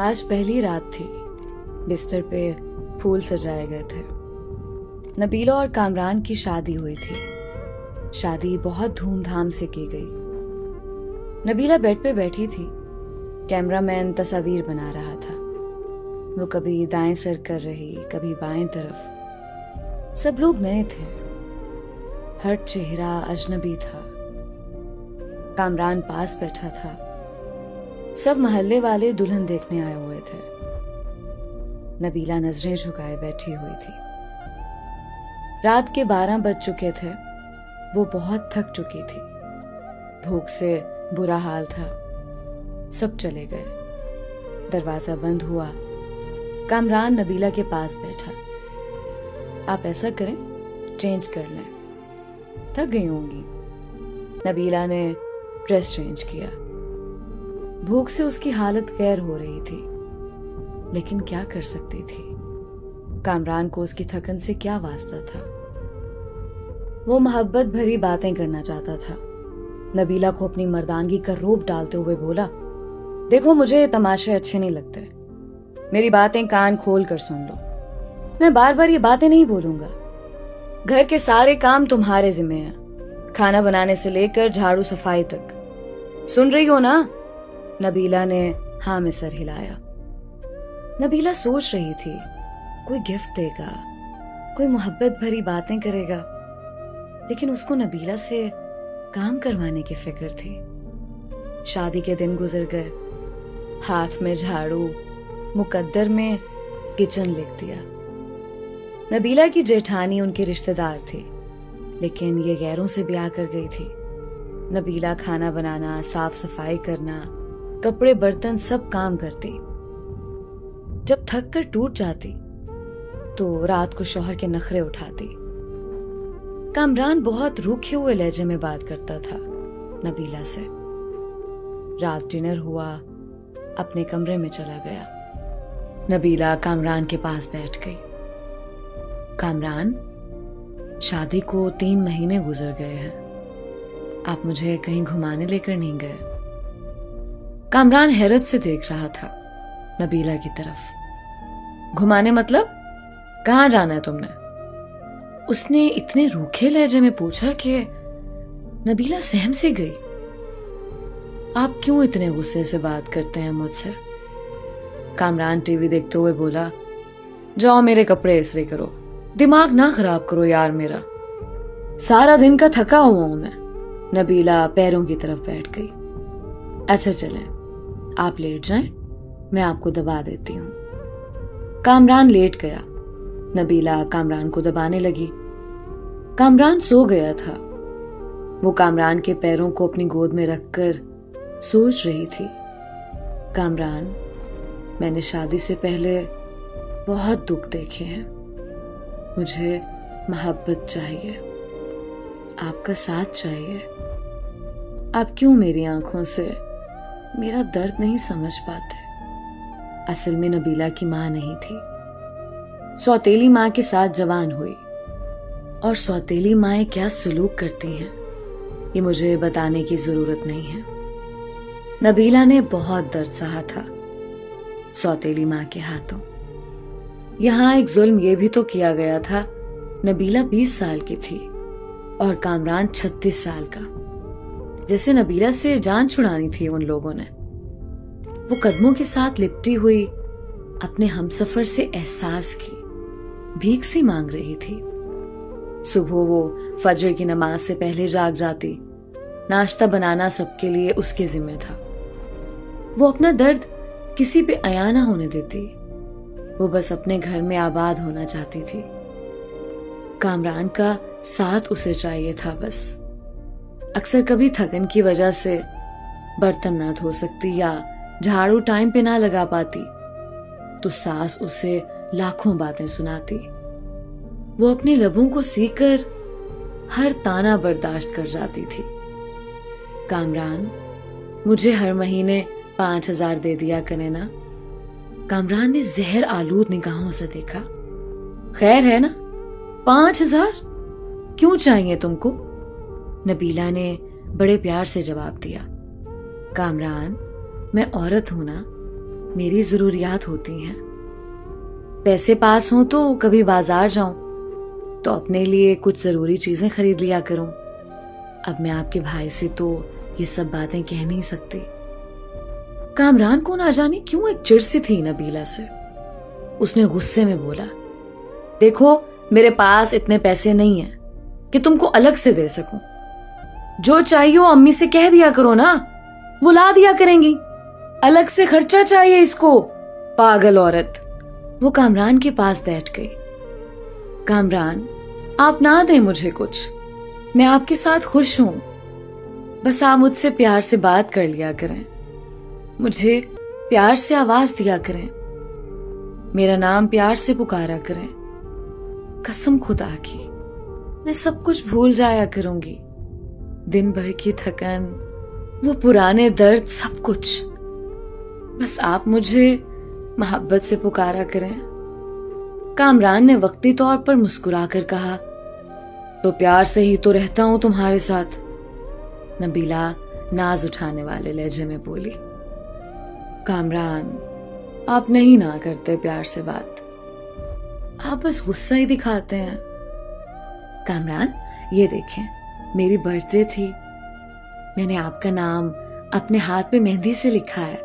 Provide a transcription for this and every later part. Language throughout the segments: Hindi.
आज पहली रात थी। बिस्तर पे फूल सजाए गए थे। नबीला और कामरान की शादी हुई थी। शादी बहुत धूमधाम से की गई। नबीला बेड पे बैठी थी। कैमरामैन तस्वीर बना रहा था। वो कभी दाएं सर कर रही, कभी बाएं तरफ। सब लोग नए थे। हर चेहरा अजनबी था। कामरान पास बैठा था। सब मोहल्ले वाले दुल्हन देखने आए हुए थे। नबीला नजरें झुकाए बैठी हुई थी। रात के 12 बज चुके थे। वो बहुत थक चुकी थी। भूख से बुरा हाल था। सब चले गए। दरवाजा बंद हुआ। कामरान नबीला के पास बैठा। आप ऐसा करें, चेंज कर लें, थक गई होंगी। नबीला ने ड्रेस चेंज किया। भूख से उसकी हालत गैर हो रही थी, लेकिन क्या कर सकती थी। कामरान को उसकी थकन से क्या वास्ता था। वो मोहब्बत भरी बातें करना चाहता था। नबीला को अपनी मर्दानगी का रोब डालते हुए बोला, देखो मुझे ये तमाशे अच्छे नहीं लगते। मेरी बातें कान खोल कर सुन लो। मैं बार बार ये बातें नहीं बोलूंगा। घर के सारे काम तुम्हारे जिम्मे हैं, खाना बनाने से लेकर झाड़ू सफाई तक। सुन रही हो ना? नबीला ने हाँ में सर हिलाया। नबीला सोच रही थी, कोई गिफ्ट देगा, कोई मोहब्बत भरी बातें करेगा, लेकिन उसको नबीला से काम करवाने की फिक्र थी। शादी के दिन गुजर गए। हाथ में झाड़ू, मुकद्दर में किचन लिख दिया। नबीला की जेठानी उनकी रिश्तेदार थी, लेकिन ये गैरों से ब्याह कर गई थी। नबीला खाना बनाना, साफ सफाई करना, कपड़े बर्तन सब काम करती। जब थक कर टूट जाती तो रात को शौहर के नखरे उठाती। कामरान बहुत रूखे हुए लहजे में बात करता था नबीला से। रात डिनर हुआ, अपने कमरे में चला गया। नबीला कामरान के पास बैठ गई। कामरान, शादी को 3 महीने गुजर गए हैं। आप मुझे कहीं घुमाने लेकर नहीं गए। कामरान हैरत से देख रहा था नबीला की तरफ। घुमाने मतलब? कहाँ जाना है तुमने? उसने इतने रूखे लहजे में पूछा कि नबीला सहम से गई। आप क्यों इतने गुस्से से बात करते हैं मुझसे? कामरान टीवी देखते हुए बोला, जाओ मेरे कपड़े इस्त्री करो। दिमाग ना खराब करो यार मेरा। सारा दिन का थका हुआ हूं मैं। नबीला पैरों की तरफ बैठ गई। अच्छा चलें, आप लेट जाएं, मैं आपको दबा देती हूं। कामरान लेट गया। नबीला कामरान को दबाने लगी। कामरान सो गया था। वो कामरान के पैरों को अपनी गोद में रखकर सोच रही थी, कामरान, मैंने शादी से पहले बहुत दुख देखे हैं। मुझे मोहब्बत चाहिए, आपका साथ चाहिए। आप क्यों मेरी आंखों से मेरा दर्द नहीं समझ पाते? असल में नबीला की मां नहीं थी। सौतेली मां के साथ जवान हुई। और सौतेली माएं क्या सुलूक करती हैं, ये मुझे बताने की जरूरत नहीं है। नबीला ने बहुत दर्द सहा था सौतेली मां के हाथों। यहां एक जुल्म यह भी तो किया गया था, नबीला 20 साल की थी और कामरान 36 साल का। जैसे नबीला से जान छुड़ानी थी उन लोगों ने। वो कदमों के साथ लिपटी हुई अपने हमसफर से एहसास की, भीख सी मांग रही थी। सुबह वो फजर की नमाज से पहले जाग जाती। नाश्ता बनाना सबके लिए उसके जिम्मे था। वो अपना दर्द किसी पे अया ना होने देती। वो बस अपने घर में आबाद होना चाहती थी। कामरान का साथ उसे चाहिए था बस। अक्सर कभी थकन की वजह से बर्तन ना धो सकती या झाड़ू टाइम पे ना लगा पाती तो सास उसे लाखों बातें सुनाती। वो अपने लबों को सीकर हर ताना बर्दाश्त कर जाती थी। कामरान, मुझे हर महीने 5000 दे दिया करे ना। कामरान ने जहर आलूद निगाहों से देखा। खैर है ना, 5000 क्यों चाहिए तुमको? नबीला ने बड़े प्यार से जवाब दिया, कामरान, मैं औरत हूं ना, मेरी जरूरियात होती हैं। पैसे पास हों तो कभी बाजार जाऊं तो अपने लिए कुछ जरूरी चीजें खरीद लिया करूं। अब मैं आपके भाई से तो ये सब बातें कह नहीं सकती। कामरान को ना जाने क्यों एक चिढ़ सी थी नबीला से। उसने गुस्से में बोला, देखो मेरे पास इतने पैसे नहीं हैं कि तुमको अलग से दे सकूं। जो चाहिए हो अम्मी से कह दिया करो ना, वो ला दिया करेंगी। अलग से खर्चा चाहिए इसको, पागल औरत। वो कामरान के पास बैठ गई। कामरान, आप ना दें मुझे कुछ, मैं आपके साथ खुश हूं। बस आप मुझसे प्यार से बात कर लिया करें, मुझे प्यार से आवाज दिया करें, मेरा नाम प्यार से पुकारा करें। कसम खुदा की, मैं सब कुछ भूल जाया करूंगी। दिन भर की थकन, वो पुराने दर्द, सब कुछ। बस आप मुझे मोहब्बत से पुकारा करें। कामरान ने वक्ती तौर पर मुस्कुराकर कहा, तो प्यार से ही तो रहता हूं तुम्हारे साथ। नबीला नाज उठाने वाले लहजे में बोली, कामरान, आप नहीं ना करते प्यार से बात, आप बस गुस्सा ही दिखाते हैं। कामरान, ये देखें, मेरी बर्थडे थी, मैंने आपका नाम अपने हाथ पे मेहंदी से लिखा है।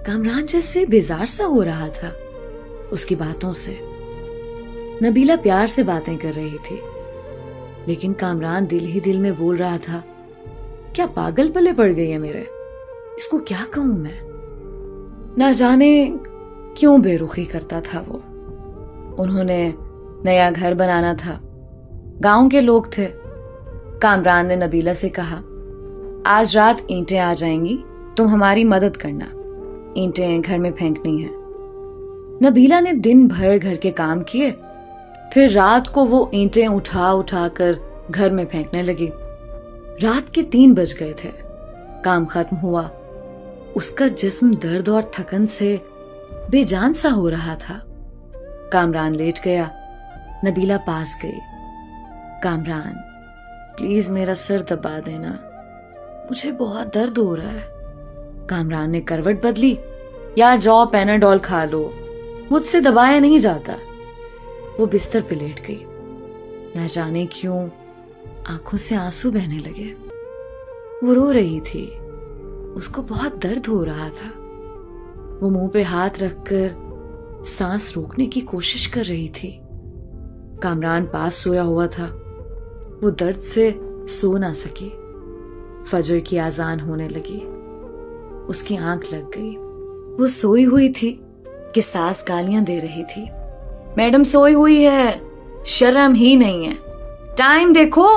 कामरान जैसे बेजार सा हो रहा था उसकी बातों से। नबीला प्यार से बातें कर रही थी, लेकिन कामरान दिल ही दिल में बोल रहा था, क्या पागल पले पड़ गई है मेरे, इसको क्या कहूं मैं। ना जाने क्यों बेरुखी करता था वो। उन्होंने नया घर बनाना था, गांव के लोग थे। कामरान ने नबीला से कहा, आज रात ईंटें आ जाएंगी, तुम हमारी मदद करना, ईंटें घर में फेंकनी है। नबीला ने दिन भर घर के काम किए, फिर रात को वो ईंटें उठा उठा कर घर में फेंकने लगी। रात के 3 बज गए थे। काम खत्म हुआ। उसका जिस्म दर्द और थकन से बेजान सा हो रहा था। कामरान लेट गया। नबीला पास गई। कामरान, प्लीज मेरा सर दबा देना, मुझे बहुत दर्द हो रहा है। कामरान ने करवट बदली। यार जाओ पैनाडोल खा लो, मुझसे दबाया नहीं जाता। वो बिस्तर पे लेट गई। न जाने क्यों आंखों से आंसू बहने लगे। वो रो रही थी, उसको बहुत दर्द हो रहा था। वो मुंह पे हाथ रखकर सांस रोकने की कोशिश कर रही थी। कामरान पास सोया हुआ था। वो दर्द से सो ना सकी। फजर की आजान होने लगी। उसकी आंख लग गई। वो सोई हुई थी कि सास गालियां दे रही थी। मैडम सोई हुई है, शर्म ही नहीं है, टाइम देखो।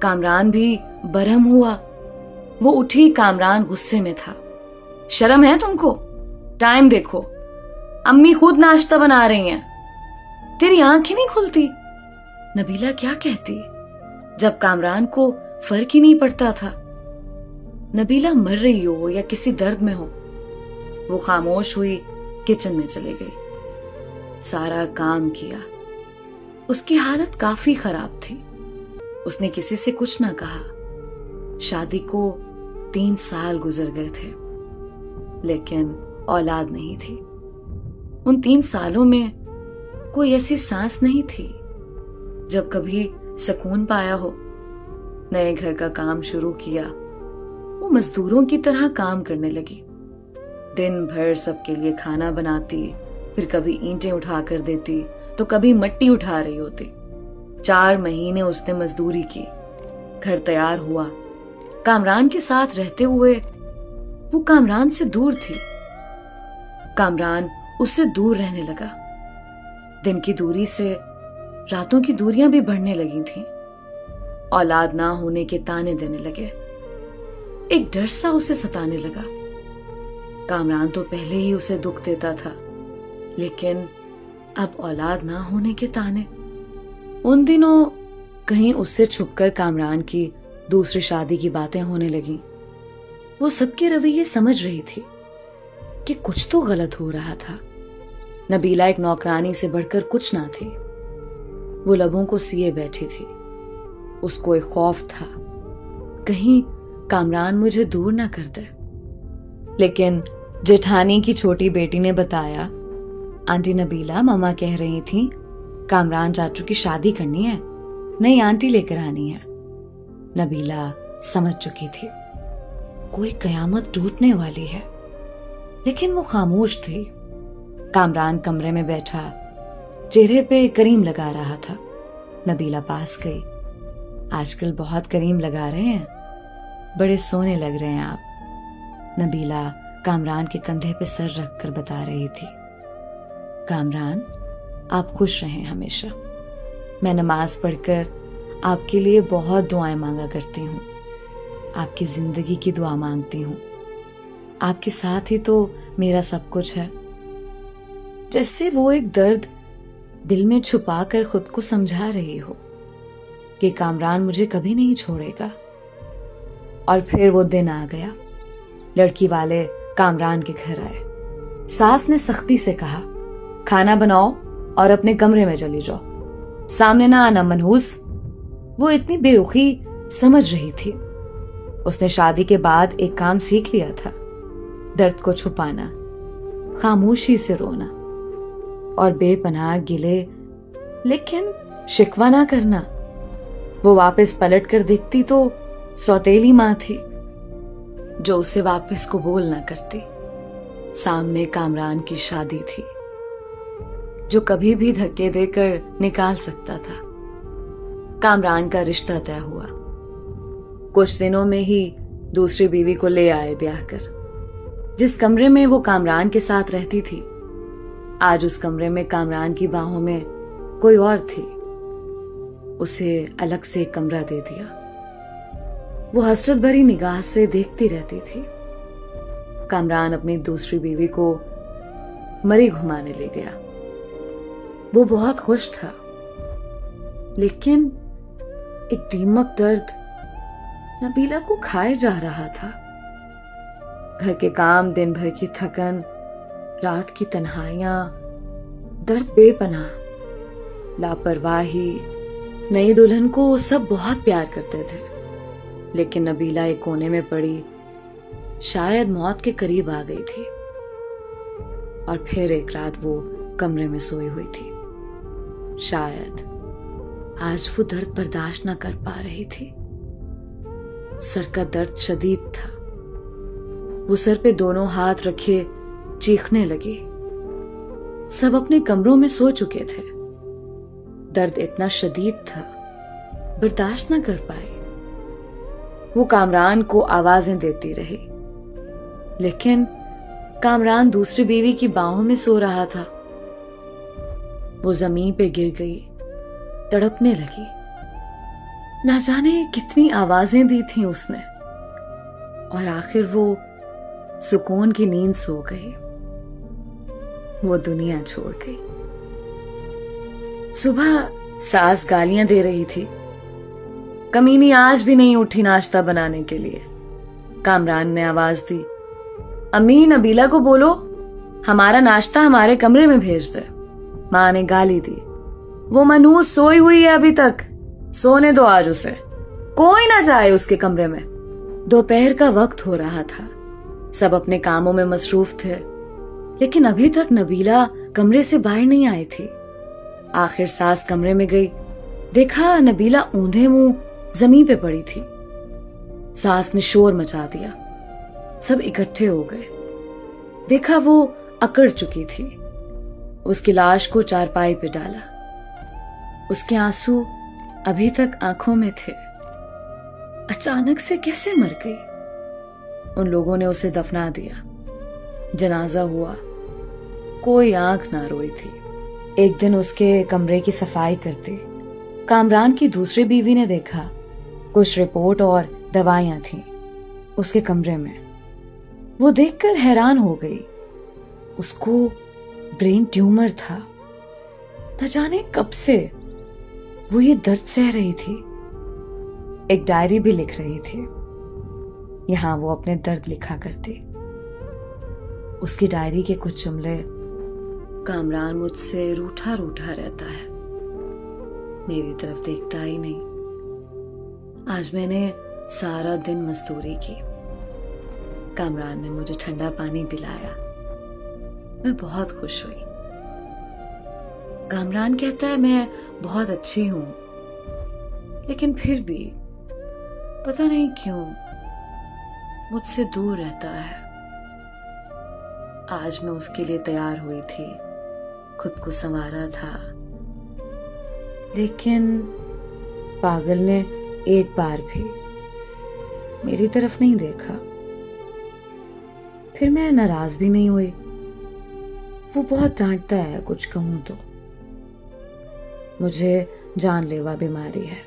कामरान भी बरहम हुआ। वो उठी। कामरान गुस्से में था। शर्म है तुमको? टाइम देखो, अम्मी खुद नाश्ता बना रही हैं, तेरी आंख ही नहीं खुलती। नबीला क्या कहती जब कामरान को फर्क ही नहीं पड़ता था। नबीला मर रही हो या किसी दर्द में हो। वो खामोश हुई, किचन में चली गई। सारा काम किया। उसकी हालत काफी खराब थी। उसने किसी से कुछ ना कहा। शादी को 3 साल गुजर गए थे, लेकिन औलाद नहीं थी। उन 3 सालों में कोई ऐसी सांस नहीं थी जब कभी सुकून पाया हो। नए घर का काम शुरू किया। वो मजदूरों की तरह काम करने लगी। दिन भर सबके लिए खाना बनाती, फिर कभी ईंटें उठा कर देती तो कभी मिट्टी उठा रही होती। 4 महीने उसने मजदूरी की। घर तैयार हुआ। कामरान के साथ रहते हुए वो कामरान से दूर थी। कामरान उससे दूर रहने लगा। दिन की दूरी से रातों की दूरियां भी बढ़ने लगी थीं। औलाद ना होने के ताने देने लगे। एक डर सा उसे सताने लगा। कामरान तो पहले ही उसे दुख देता था, लेकिन अब औलाद ना होने के ताने। उन दिनों कहीं उससे छुपकर कामरान की दूसरी शादी की बातें होने लगी। वो सबके रवैये समझ रही थी कि कुछ तो गलत हो रहा था। नबीला एक नौकरानी से बढ़कर कुछ ना थी। वो लबों को सिए बैठी थी। उसको एक खौफ था, कहीं कामरान मुझे दूर ना कर दे। लेकिन जेठानी की छोटी बेटी ने बताया, आंटी नबीला मम्मा कह रही थी कामरान चाचू की शादी करनी है, नई आंटी लेकर आनी है। नबीला समझ चुकी थी कोई कयामत टूटने वाली है, लेकिन वो खामोश थी। कामरान कमरे में बैठा चेहरे पे करीम लगा रहा था। नबीला पास गई। आजकल बहुत करीम लगा रहे हैं, बड़े सोने लग रहे हैं आप। नबीला कामरान के कंधे पे सर रखकर बता रही थी, कामरान आप खुश रहें हमेशा। मैं नमाज पढ़कर आपके लिए बहुत दुआएं मांगा करती हूँ, आपकी जिंदगी की दुआ मांगती हूँ। आपके साथ ही तो मेरा सब कुछ है। जैसे वो एक दर्द दिल में छुपा कर खुद को समझा रही हो कि कामरान मुझे कभी नहीं छोड़ेगा। और फिर वो दिन आ गया। लड़की वाले कामरान के घर आए। सास ने सख्ती से कहा, खाना बनाओ और अपने कमरे में चली जाओ, सामने ना आना मनहूस। वो इतनी बेरुखी समझ रही थी। उसने शादी के बाद एक काम सीख लिया था, दर्द को छुपाना, खामोशी से रोना और बेपनाह गिले लेकिन शिकवा ना करना। वो वापस पलट कर देखती तो सौतेली मां थी जो उसे वापस कबूल ना करती। सामने कामरान की शादी थी जो कभी भी धक्के देकर निकाल सकता था। कामरान का रिश्ता तय हुआ। कुछ दिनों में ही दूसरी बीवी को ले आए ब्याह कर। जिस कमरे में वो कामरान के साथ रहती थी, आज उस कमरे में कामरान की बाहों में कोई और थी। उसे अलग से एक कमरा दे दिया। वो हसरत भरी निगाह से देखती रहती थी। कामरान अपनी दूसरी बीवी को मरी घुमाने ले गया। वो बहुत खुश था, लेकिन एक दीमक दर्द नबीला को खाए जा रहा था। घर के काम, दिन भर की थकन, रात की तन्हाइयां, दर्द बेपनाह, लापरवाही। नई दुल्हन को सब बहुत प्यार करते थे, लेकिन नबीला एक कोने में पड़ी शायद मौत के करीब आ गई थी। और फिर एक रात वो कमरे में सोई हुई थी। शायद आज वो दर्द बर्दाश्त ना कर पा रही थी। सर का दर्द शदीद था। वो सर पे दोनों हाथ रखे चीखने लगी। सब अपने कमरों में सो चुके थे। दर्द इतना शदीद था, बर्दाश्त ना कर पाई। वो कामरान को आवाजें देती रही, लेकिन कामरान दूसरी बीवी की बाहों में सो रहा था। वो जमीन पे गिर गई, तड़पने लगी। ना जाने कितनी आवाजें दी थी उसने, और आखिर वो सुकून की नींद सो गई। वो दुनिया छोड़ गई। सुबह सास गालियां दे रही थी, कमीनी आज भी नहीं उठी नाश्ता बनाने के लिए। कामरान ने आवाज दी, अम्मी नबीला को बोलो हमारा नाश्ता हमारे कमरे में भेज दे। मां ने गाली दी, वो मनूस सोई हुई है अभी तक, सोने दो आज उसे, कोई ना जाए उसके कमरे में। दोपहर का वक्त हो रहा था। सब अपने कामों में मसरूफ थे, लेकिन अभी तक नबीला कमरे से बाहर नहीं आई थी। आखिर सास कमरे में गई, देखा नबीला ऊंधे मुंह जमीन पे पड़ी थी। सास ने शोर मचा दिया। सब इकट्ठे हो गए। देखा वो अकड़ चुकी थी। उसकी लाश को चारपाई पे डाला। उसके आंसू अभी तक आंखों में थे। अचानक से कैसे मर गई? उन लोगों ने उसे दफना दिया। जनाजा हुआ। कोई आंख ना रोई थी। एक दिन उसके कमरे की सफाई करते कामरान की दूसरी बीवी ने देखा कुछ रिपोर्ट और दवाइयां थीं उसके कमरे में। वो देखकर हैरान हो गई। उसको ब्रेन ट्यूमर था। न जाने कब से वो ये दर्द सह रही थी। एक डायरी भी लिख रही थी। यहां वो अपने दर्द लिखा करती। उसकी डायरी के कुछ जुमले, कामरान मुझसे रूठा रूठा रहता है, मेरी तरफ देखता ही नहीं। आज मैंने सारा दिन मजदूरी की, कामरान ने मुझे ठंडा पानी पिलाया। मैं बहुत खुश हुई। कामरान कहता है मैं बहुत अच्छी हूं, लेकिन फिर भी पता नहीं क्यों मुझसे दूर रहता है। आज मैं उसके लिए तैयार हुई थी, खुद को संवारा था, लेकिन पागल ने एक बार भी मेरी तरफ नहीं देखा। फिर मैं नाराज भी नहीं हुई। वो बहुत डांटता है कुछ कहूं तो। मुझे जानलेवा बीमारी है,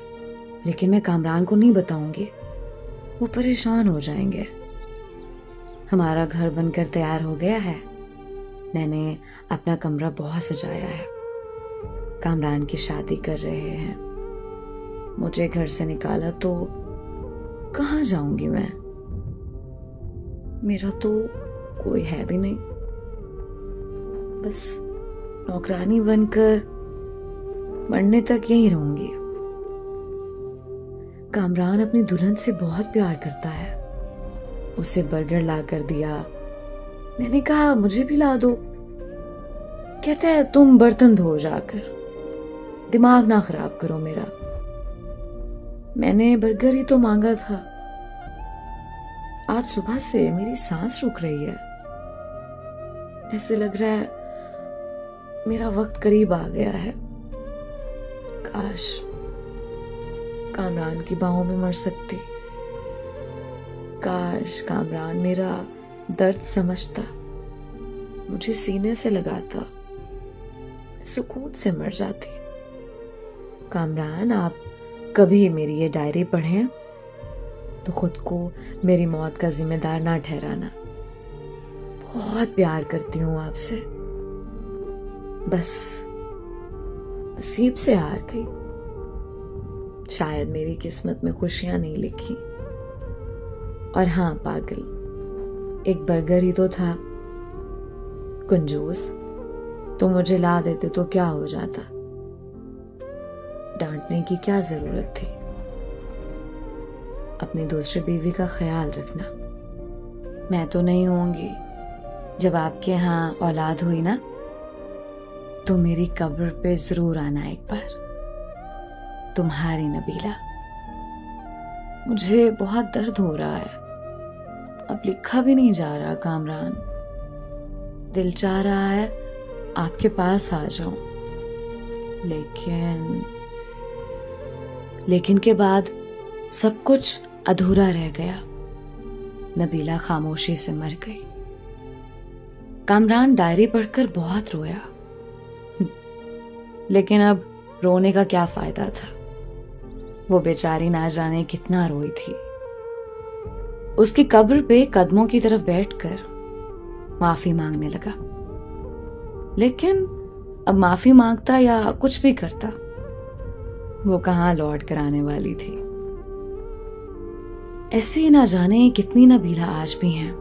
लेकिन मैं कामरान को नहीं बताऊंगी, वो परेशान हो जाएंगे। हमारा घर बनकर तैयार हो गया है। मैंने अपना कमरा बहुत सजाया है। कामरान की शादी कर रहे हैं। मुझे घर से निकाला तो कहाँ जाऊंगी मैं? मेरा तो कोई है भी नहीं, बस नौकरानी बनकर मरने तक यहीं रहूंगी। कामरान अपनी दुल्हन से बहुत प्यार करता है। उसे बर्गर ला कर दिया। मैंने कहा मुझे भी ला दो। कहता है तुम बर्तन धो जाकर, दिमाग ना खराब करो मेरा। मैंने बर्गर ही तो मांगा था। आज सुबह से मेरी सांस रुक रही है। ऐसे लग रहा है मेरा वक्त करीब आ गया है। काश कामरान की बाहों में मर सकती। काश कामरान मेरा दर्द समझता, मुझे सीने से लगाता, सुकून से मर जाती। कामरान, आप कभी मेरी ये डायरी पढ़ें तो खुद को मेरी मौत का जिम्मेदार ना ठहराना। बहुत प्यार करती हूं आपसे। बस नसीब से हार गई। शायद मेरी किस्मत में खुशियां नहीं लिखी। और हाँ पागल, एक बर्गर ही तो था। कंजूस, तो मुझे ला देते तो क्या हो जाता? डांटने की क्या जरूरत थी? अपनी दूसरी बीवी का ख्याल रखना। मैं तो नहीं होंगी। जब आपके यहाँ औलाद हुई ना, तो मेरी कब्र पे जरूर आना एक बार। तुम्हारी नबीला। मुझे बहुत दर्द हो रहा है। अब लिखा भी नहीं जा रहा कामरान। दिल चाह रहा है आपके पास आ जाऊं, लेकिन के बाद सब कुछ अधूरा रह गया। नबीला खामोशी से मर गई। कामरान डायरी पढ़कर बहुत रोया, लेकिन अब रोने का क्या फायदा था? वो बेचारी ना जाने कितना रोई थी। उसकी कब्र पे कदमों की तरफ बैठकर माफी मांगने लगा। लेकिन अब माफी मांगता या कुछ भी करता, वो कहां लौट कर आने वाली थी। ऐसे ही ना जाने कितनी नबीला आज भी हैं,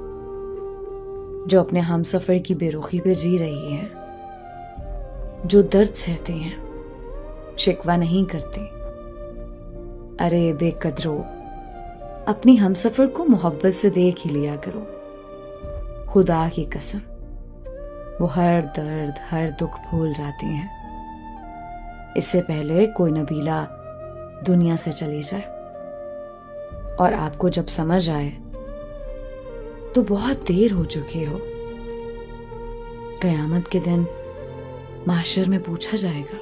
जो अपने हमसफर की बेरुखी पे जी रही हैं, जो दर्द सहते हैं, शिकवा नहीं करती। अरे बेकदरो, अपनी हमसफर को मोहब्बत से देख ही लिया करो। खुदा की कसम, वो हर दर्द हर दुख भूल जाती हैं, इससे पहले कोई नबीला दुनिया से चली जाए। और आपको जब समझ आए तो बहुत देर हो चुकी हो। कयामत के दिन माशर में पूछा जाएगा,